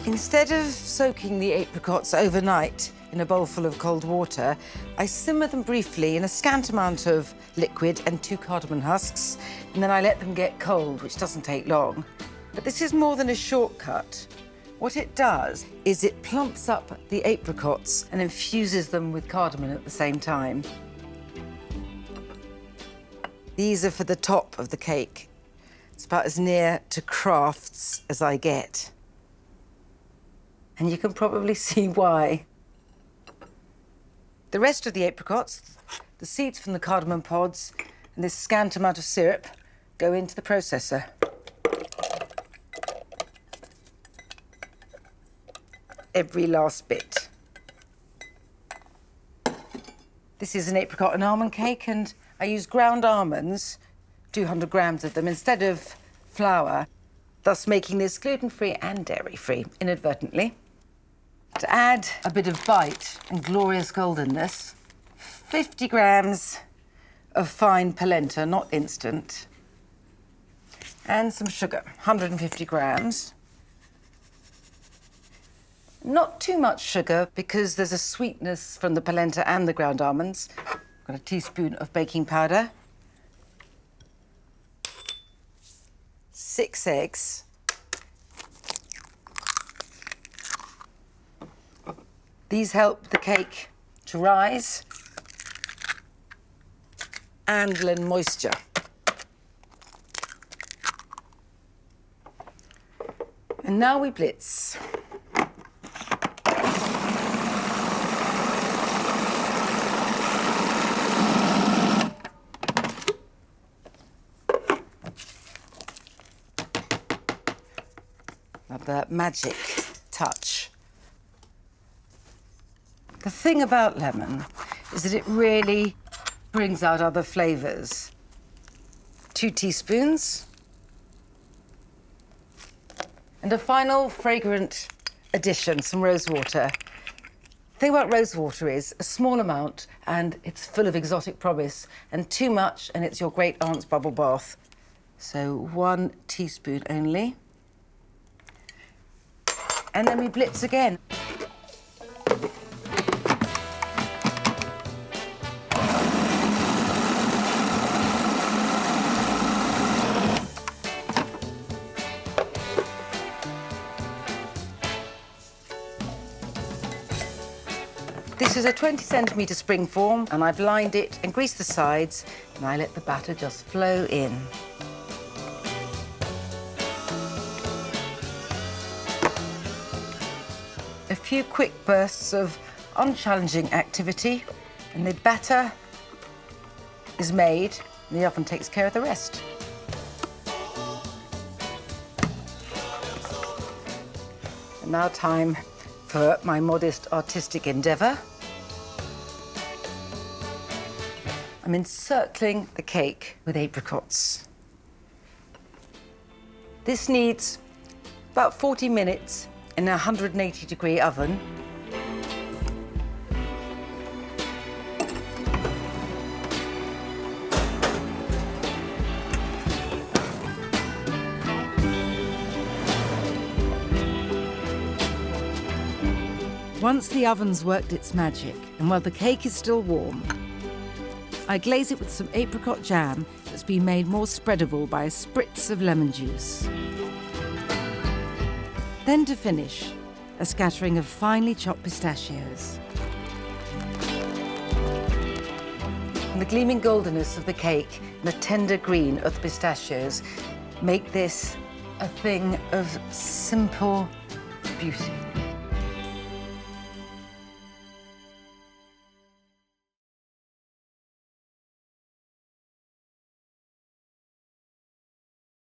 Instead of soaking the apricots overnight in a bowl full of cold water, I simmer them briefly in a scant amount of liquid and 2 cardamom husks, and then I let them get cold, which doesn't take long. But this is more than a shortcut. What it does is it plumps up the apricots and infuses them with cardamom at the same time. These are for the top of the cake. It's about as near to crafts as I get. And you can probably see why. The rest of the apricots, the seeds from the cardamom pods, and this scant amount of syrup go into the processor. Every last bit. This is an apricot and almond cake, and I use ground almonds, 200 grams of them, instead of flour, thus making this gluten-free and dairy-free inadvertently. To add a bit of bite and glorious goldenness, 50 grams of fine polenta, not instant, and some sugar, 150 grams. Not too much sugar because there's a sweetness from the polenta and the ground almonds. I've got a teaspoon of baking powder, 6 eggs, these help the cake to rise and lend moisture. And now we blitz. The magic touch. The thing about lemon is that it really brings out other flavors. 2 teaspoons. And a final fragrant addition, some rosewater. The thing about rosewater is a small amount and it's full of exotic promise, and too much and it's your great aunt's bubble bath. So 1 teaspoon only. And then we blitz again. This is a 20-centimetre spring form, and I've lined it and greased the sides, and I let the batter just flow in. A few quick bursts of unchallenging activity, and the batter is made, and the oven takes care of the rest. And now time for my modest artistic endeavour. I'm encircling the cake with apricots. This needs about 40 minutes in a 180-degree oven. Once the oven's worked its magic, and while the cake is still warm, I glaze it with some apricot jam that's been made more spreadable by a spritz of lemon juice. Then to finish, a scattering of finely chopped pistachios. And the gleaming goldenness of the cake and the tender green of the pistachios make this a thing of simple beauty.